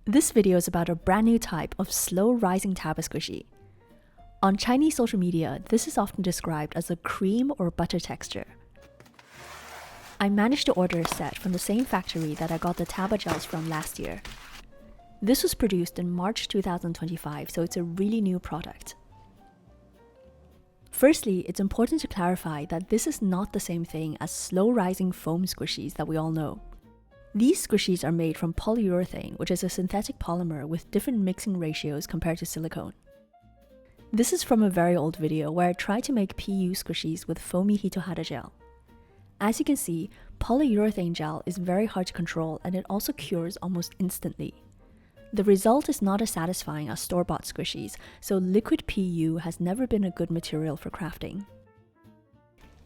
This video is about a brand new type of slow-rising Taba squishy. On Chinese social media, this is often described as a cream or butter texture. I managed to order a set from the same factory that I got the Taba gels from last year. This was produced in March 2025, so it's a really new product. Firstly, it's important to clarify that this is not the same thing as slow-rising foam squishies that we all know. These squishies are made from polyurethane, which is a synthetic polymer with different mixing ratios compared to silicone. This is from a very old video where I tried to make PU squishies with foamy hitohara gel. As you can see, polyurethane gel is very hard to control and it also cures almost instantly. The result is not as satisfying as store-bought squishies, so liquid PU has never been a good material for crafting.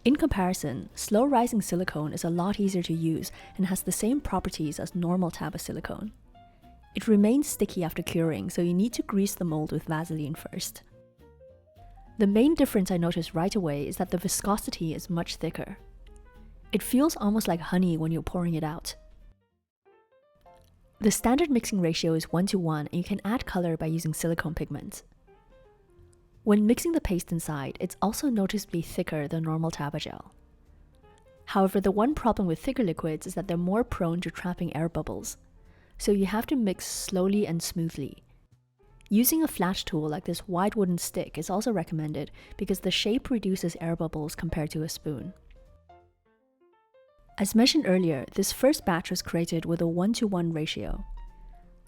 In comparison, slow-rising silicone is a lot easier to use and has the same properties as normal Taba silicone. It remains sticky after curing, so you need to grease the mold with Vaseline first. The main difference I noticed right away is that the viscosity is much thicker. It feels almost like honey when you're pouring it out. The standard mixing ratio is 1:1 and you can add color by using silicone pigment. When mixing the paste inside, it's also noticeably thicker than normal Taba gel. However, the one problem with thicker liquids is that they're more prone to trapping air bubbles, so you have to mix slowly and smoothly. Using a flat tool like this wide wooden stick is also recommended because the shape reduces air bubbles compared to a spoon. As mentioned earlier, this first batch was created with a 1:1 ratio.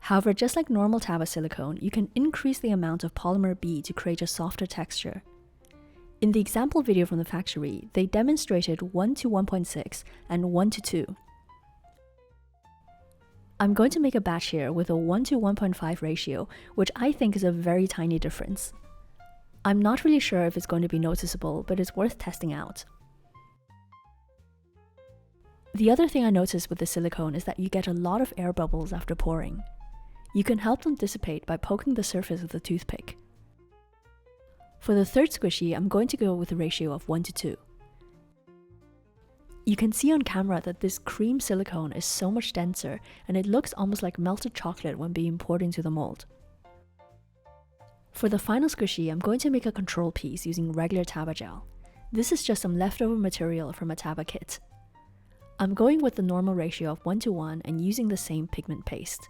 However, just like normal Taba silicone, you can increase the amount of polymer B to create a softer texture. In the example video from the factory, they demonstrated 1:1.6 and 1:2. I'm going to make a batch here with a 1:1.5 ratio, which I think is a very tiny difference. I'm not really sure if it's going to be noticeable, but it's worth testing out. The other thing I noticed with the silicone is that you get a lot of air bubbles after pouring. You can help them dissipate by poking the surface with a toothpick. For the third squishy, I'm going to go with a ratio of 1:2. You can see on camera that this cream silicone is so much denser and it looks almost like melted chocolate when being poured into the mold. For the final squishy, I'm going to make a control piece using regular Taba gel. This is just some leftover material from a Taba kit. I'm going with the normal ratio of 1:1 and using the same pigment paste.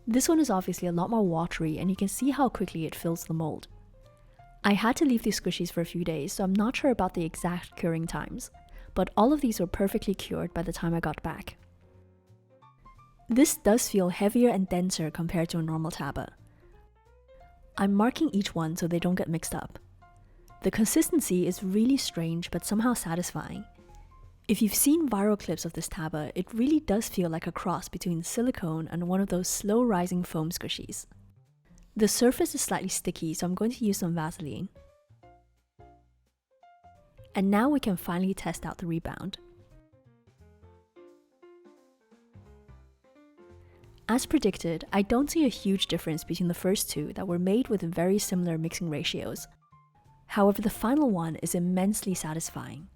This one is obviously a lot more watery and you can see how quickly it fills the mold. I had to leave these squishies for a few days, so I'm not sure about the exact curing times, but all of these were perfectly cured by the time I got back. This does feel heavier and denser compared to a normal Taba. I'm marking each one so they don't get mixed up. The consistency is really strange but somehow satisfying. If you've seen viral clips of this Taba, it really does feel like a cross between silicone and one of those slow-rising foam squishies. The surface is slightly sticky, so I'm going to use some Vaseline. And now we can finally test out the rebound. As predicted, I don't see a huge difference between the first two that were made with very similar mixing ratios. However, the final one is immensely satisfying.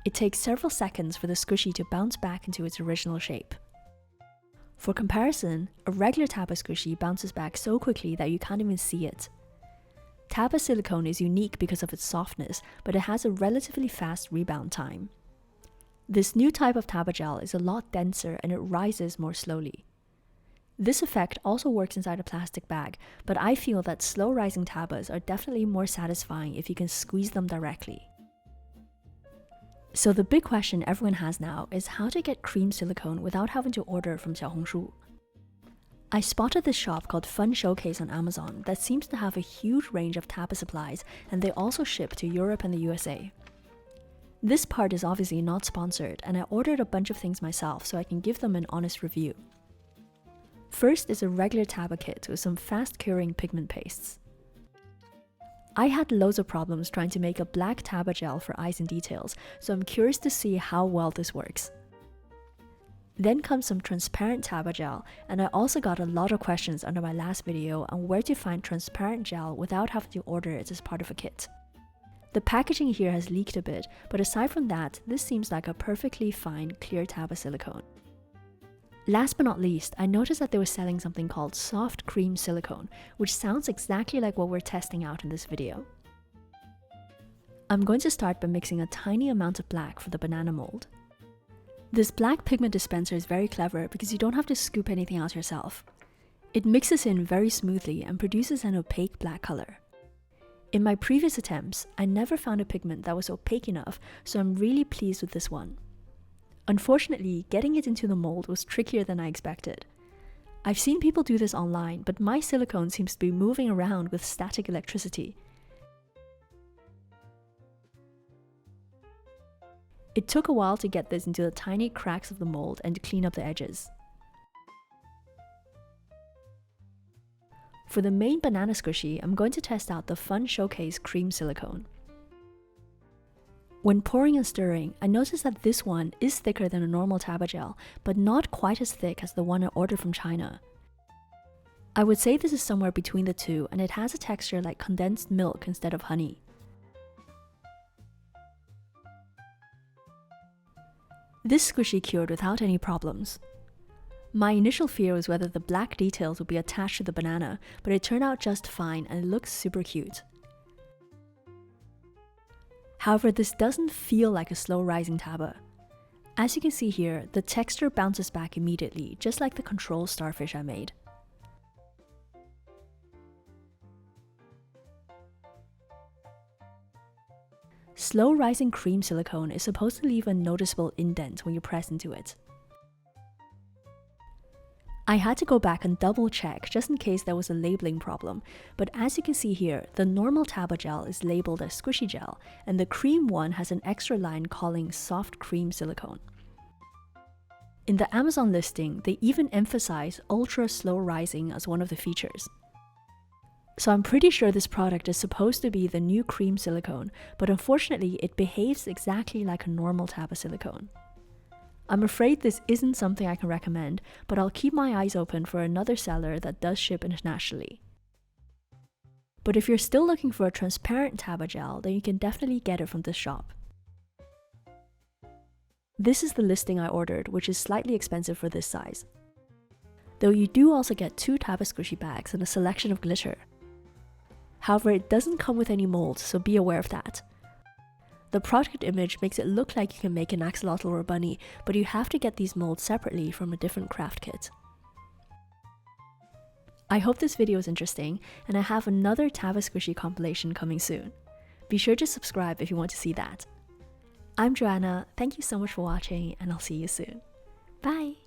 It takes several seconds for the squishy to bounce back into its original shape. For comparison, a regular Taba squishy bounces back so quickly that you can't even see it. Taba silicone is unique because of its softness, but it has a relatively fast rebound time. This new type of Taba gel is a lot denser and it rises more slowly. This effect also works inside a plastic bag, but I feel that slow-rising Tabas are definitely more satisfying if you can squeeze them directly. So the big question everyone has now is how to get cream silicone without having to order from Xiaohongshu. I spotted this shop called Fun Showcase on Amazon that seems to have a huge range of Taba supplies, and they also ship to Europe and the USA. This part is obviously not sponsored, and I ordered a bunch of things myself so I can give them an honest review. First is a regular Taba kit with some fast curing pigment pastes. I had loads of problems trying to make a black Taba gel for eyes and details, so I'm curious to see how well this works. Then comes some transparent Taba gel, and I also got a lot of questions under my last video on where to find transparent gel without having to order it as part of a kit. The packaging here has leaked a bit, but aside from that, this seems like a perfectly fine clear Taba silicone. Last but not least, I noticed that they were selling something called soft cream silicone, which sounds exactly like what we're testing out in this video. I'm going to start by mixing a tiny amount of black for the banana mold. This black pigment dispenser is very clever because you don't have to scoop anything out yourself. It mixes in very smoothly and produces an opaque black color. In my previous attempts, I never found a pigment that was opaque enough, so I'm really pleased with this one. Unfortunately, getting it into the mold was trickier than I expected. I've seen people do this online, but my silicone seems to be moving around with static electricity. It took a while to get this into the tiny cracks of the mold and to clean up the edges. For the main banana squishy, I'm going to test out the Fun Showcase Cream Silicone. When pouring and stirring, I noticed that this one is thicker than a normal Taba gel, but not quite as thick as the one I ordered from China. I would say this is somewhere between the two, and it has a texture like condensed milk instead of honey. This squishy cured without any problems. My initial fear was whether the black details would be attached to the banana, but it turned out just fine and it looks super cute. However, this doesn't feel like a slow rising Taba. As you can see here, the texture bounces back immediately, just like the control starfish I made. Slow rising cream silicone is supposed to leave a noticeable indent when you press into it. I had to go back and double check just in case there was a labeling problem, but as you can see here, the normal Taba gel is labeled as squishy gel, and the cream one has an extra line calling soft cream silicone. In the Amazon listing, they even emphasize ultra slow rising as one of the features. So I'm pretty sure this product is supposed to be the new cream silicone, but unfortunately it behaves exactly like a normal Taba silicone. I'm afraid this isn't something I can recommend, but I'll keep my eyes open for another seller that does ship internationally. But if you're still looking for a transparent Taba gel, then you can definitely get it from this shop. This is the listing I ordered, which is slightly expensive for this size. Though you do also get 2 Taba squishy bags and a selection of glitter. However, it doesn't come with any molds, so be aware of that. The product image makes it look like you can make an axolotl or a bunny, but you have to get these molds separately from a different craft kit. I hope this video is interesting, and I have another Taba squishy compilation coming soon. Be sure to subscribe if you want to see that. I'm Joanna, thank you so much for watching, and I'll see you soon. Bye!